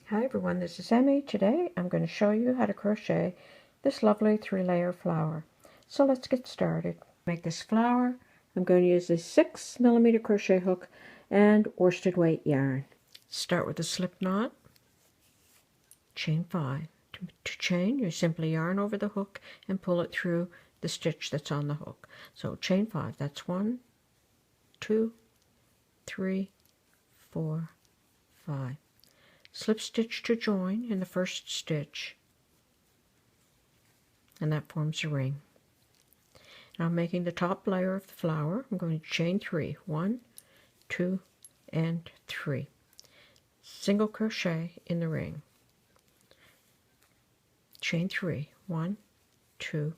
Hi everyone, this is Emmy. Today I'm going to show you how to crochet this lovely 3-layer flower. So let's get started. To make this flower, I'm going to use a 6mm crochet hook and worsted weight yarn. Start with a slip knot, chain 5. To chain, you simply yarn over the hook and pull it through the stitch that's on the hook. So chain 5, that's 1, 2, 3, 4, 5. Slip stitch to join in the first stitch, and that forms a ring. Now I'm making the top layer of the flower. I'm going to chain 3, 1, 2, and 3. Single crochet in the ring. Chain 3, 1, 2,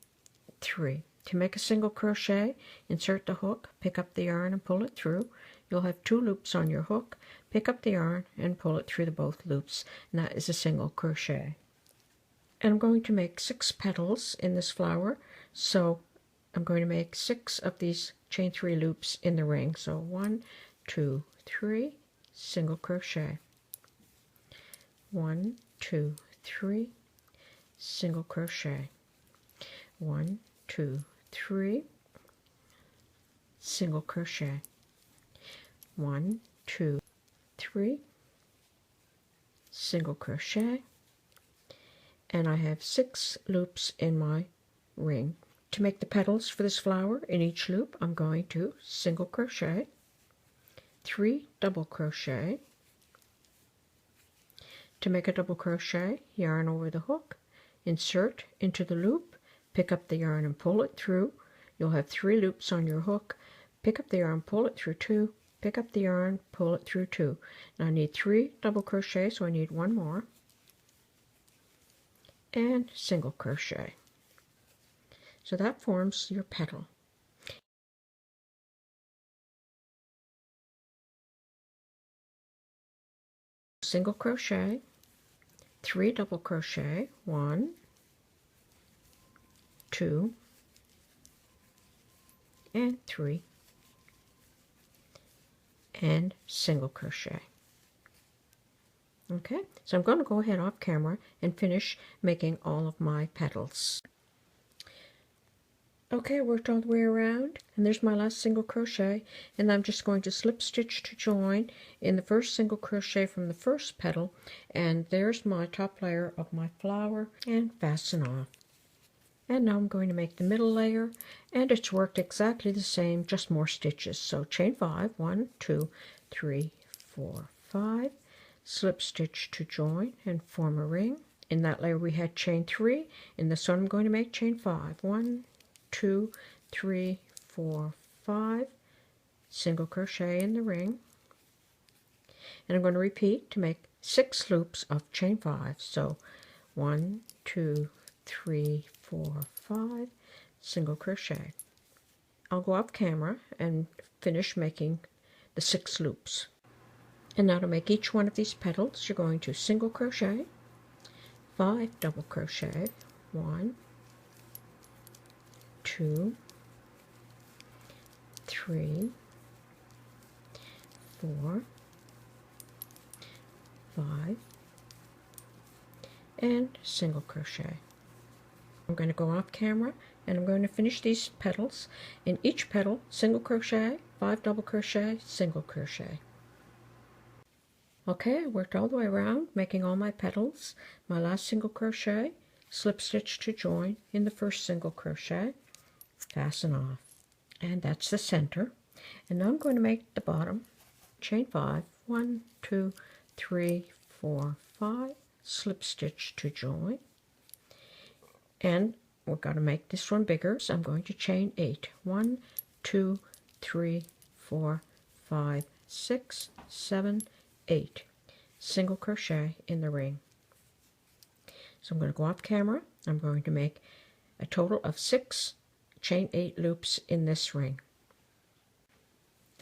3. To make a single crochet, insert the hook, pick up the yarn and pull it through. You'll have 2 loops on your hook. Pick up the yarn and pull it through the both loops, and that is a single crochet. And I'm going to make 6 petals in this flower, so I'm going to make 6 of these chain 3 loops in the ring. So 1, 2, 3, single crochet. 1, 2, 3, single crochet. 1, 2, 3, single crochet. 1, 2, 3, single crochet. And I have 6 loops in my ring. To make the petals for this flower, in each loop I'm going to single crochet, 3 double crochet. To make a double crochet, yarn over the hook, insert into the loop, pick up the yarn and pull it through. You'll have 3 loops on your hook. Pick up the yarn, pull it through 2, pick up the yarn, pull it through 2. Now I need 3 double crochet, so I need 1 more, and single crochet. So that forms your petal. Single crochet, 3 double crochet, 1, 2, and 3, and single crochet. Okay, so I'm going to go ahead off camera and finish making all of my petals. Okay, I worked all the way around, and there's my last single crochet, and I'm just going to slip stitch to join in the first single crochet from the first petal, and there's my top layer of my flower, and fasten off. And now I'm going to make the middle layer, and it's worked exactly the same, just more stitches. So chain 5, 1, 2, 3, 4, 5, slip stitch to join and form a ring. In that layer we had chain 3. In this one I'm going to make chain 5, 1, 2, 3, 4, 5, single crochet in the ring, and I'm going to repeat to make 6 loops of chain 5. So 1, 2, 3, 4, 5, single crochet. I'll go off camera and finish making the 6 loops. And now to make each one of these petals, you're going to single crochet, 5 double crochet, 1, 2, 3, 4, 5, and single crochet. I'm going to go off camera and I'm going to finish these petals. In each petal, single crochet, 5 double crochet, single crochet. Okay, I worked all the way around making all my petals. My last single crochet, slip stitch to join in the first single crochet, fasten off, and that's the center. And now I'm going to make the bottom, chain 5, 1, 2, 3, 4, 5, slip stitch to join, and we're going to make this one bigger, so I'm going to chain 8, 1, 2, 3, 4, 5, 6, 7, 8, single crochet in the ring. So I'm going to go off camera. I'm going to make a total of 6 chain 8 loops in this ring.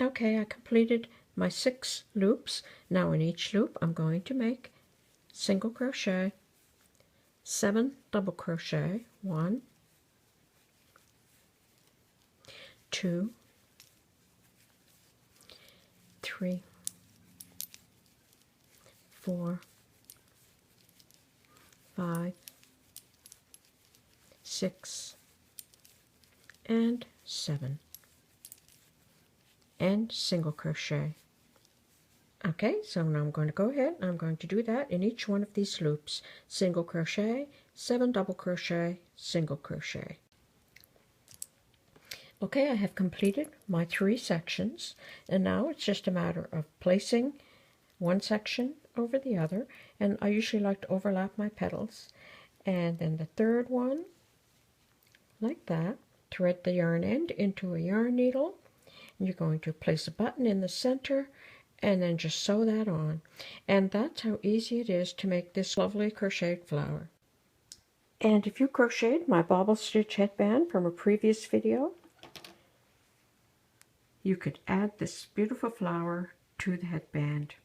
Okay, I completed my 6 loops. Now in each loop I'm going to make single crochet, 7 double crochet, 1, 2, 3, 4, 5, 6, and 7, and single crochet. Okay, so now I'm going to go ahead and I'm going to do that in each one of these loops. Single crochet, 7 double crochet, single crochet. Okay, I have completed my 3 sections, and now it's just a matter of placing one section over the other, and I usually like to overlap my petals, and then the third one like that. Thread the yarn end into a yarn needle, and you're going to place a button in the center and then just sew that on, and that's how easy it is to make this lovely crocheted flower. And if you crocheted my bobble stitch headband from a previous video, you could add this beautiful flower to the headband.